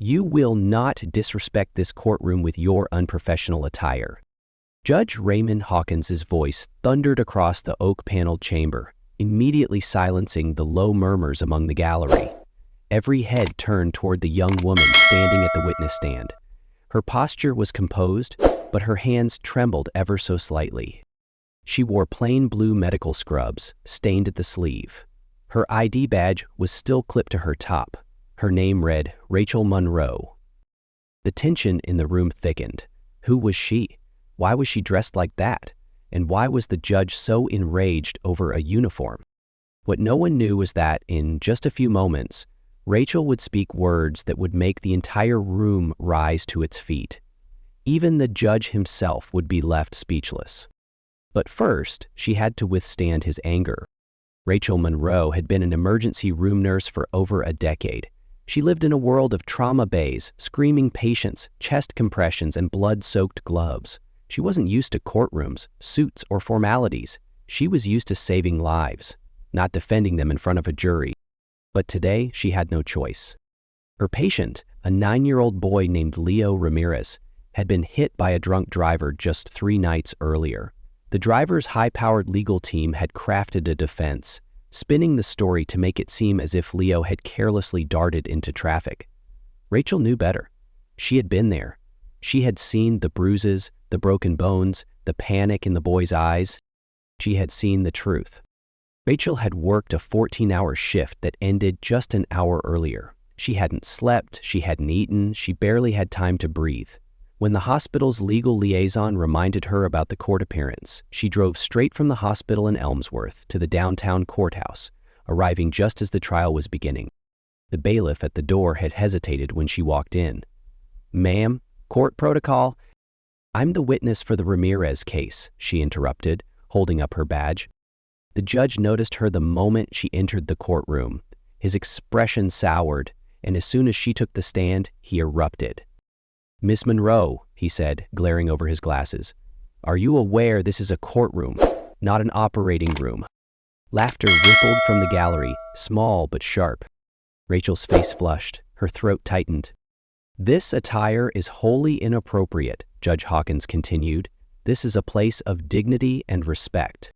You will not disrespect this courtroom with your unprofessional attire. Judge Raymond Hawkins's voice thundered across the oak-paneled chamber, immediately silencing the low murmurs among the gallery. Every head turned toward the young woman standing at the witness stand. Her posture was composed, but her hands trembled ever so slightly. She wore plain blue medical scrubs, stained at the sleeve. Her ID badge was still clipped to her top. Her name read Rachel Monroe. The tension in the room thickened. Who was she? Why was she dressed like that? And why was the judge so enraged over a uniform? What no one knew was that, in just a few moments, Rachel would speak words that would make the entire room rise to its feet. Even the judge himself would be left speechless. But first, she had to withstand his anger. Rachel Monroe had been an emergency room nurse for over a decade. She lived in a world of trauma bays, screaming patients, chest compressions, and blood-soaked gloves. She wasn't used to courtrooms, suits, or formalities. She was used to saving lives, not defending them in front of a jury. But today, she had no choice. Her patient, a 9-year-old boy named Leo Ramirez, had been hit by a drunk driver just 3 nights earlier. The driver's high-powered legal team had crafted a defense, spinning the story to make it seem as if Leo had carelessly darted into traffic. Rachel knew better. She had been there. She had seen the bruises, the broken bones, the panic in the boy's eyes. She had seen the truth. Rachel had worked a 14-hour shift that ended just an hour earlier. She hadn't slept, she hadn't eaten, she barely had time to breathe. When the hospital's legal liaison reminded her about the court appearance, she drove straight from the hospital in Elmsworth to the downtown courthouse, arriving just as the trial was beginning. The bailiff at the door had hesitated when she walked in. "Ma'am, court protocol?" "I'm the witness for the Ramirez case," she interrupted, holding up her badge. The judge noticed her the moment she entered the courtroom. His expression soured, and as soon as she took the stand, he erupted. "Miss Monroe," he said, glaring over his glasses, "are you aware this is a courtroom, not an operating room?" Laughter rippled from the gallery, small but sharp. Rachel's face flushed, her throat tightened. "This attire is wholly inappropriate," Judge Hawkins continued. "This is a place of dignity and respect."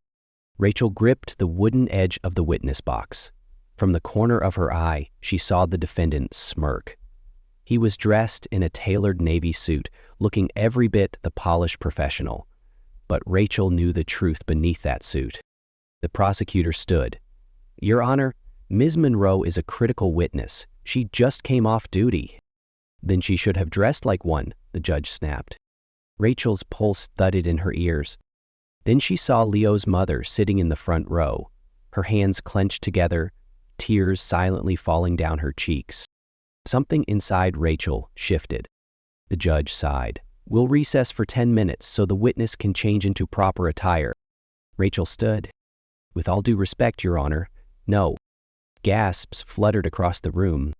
Rachel gripped the wooden edge of the witness box. From the corner of her eye, she saw the defendant smirk. He was dressed in a tailored navy suit, looking every bit the polished professional. But Rachel knew the truth beneath that suit. The prosecutor stood. "Your Honor, Ms. Monroe is a critical witness. She just came off duty." "Then she should have dressed like one," the judge snapped. Rachel's pulse thudded in her ears. Then she saw Leo's mother sitting in the front row, her hands clenched together, tears silently falling down her cheeks. Something inside Rachel shifted. The judge sighed. "We'll recess for 10 minutes so the witness can change into proper attire." Rachel stood. "With all due respect, Your Honor, no." Gasps fluttered across the room.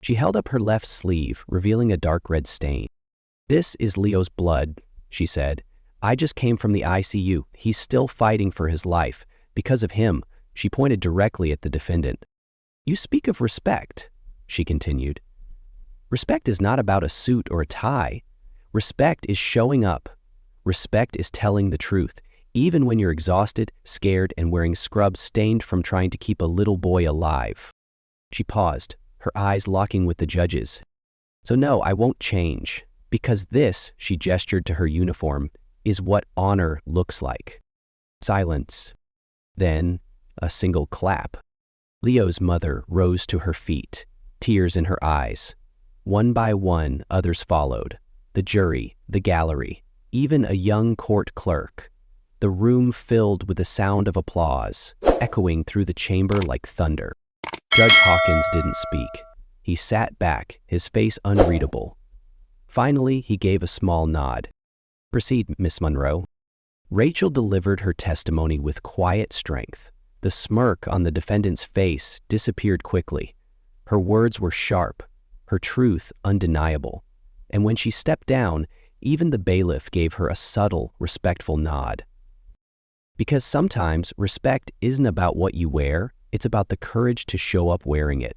She held up her left sleeve, revealing a dark red stain. "This is Leo's blood," she said. "I just came from the ICU. He's still fighting for his life. Because of him," she pointed directly at the defendant. "You speak of respect," she continued. "Respect is not about a suit or a tie. Respect is showing up. Respect is telling the truth, even when you're exhausted, scared, and wearing scrubs stained from trying to keep a little boy alive." She paused, her eyes locking with the judge's. "So no, I won't change, because this," she gestured to her uniform, "is what honor looks like." Silence. Then, a single clap. Leo's mother rose to her feet, tears in her eyes. One by one, others followed. The jury, the gallery, even a young court clerk. The room filled with the sound of applause, echoing through the chamber like thunder. Judge Hawkins didn't speak. He sat back, his face unreadable. Finally, he gave a small nod. "Proceed, Miss Monroe." Rachel delivered her testimony with quiet strength. The smirk on the defendant's face disappeared quickly. Her words were sharp, her truth undeniable. And when she stepped down, even the bailiff gave her a subtle, respectful nod. Because sometimes respect isn't about what you wear, it's about the courage to show up wearing it.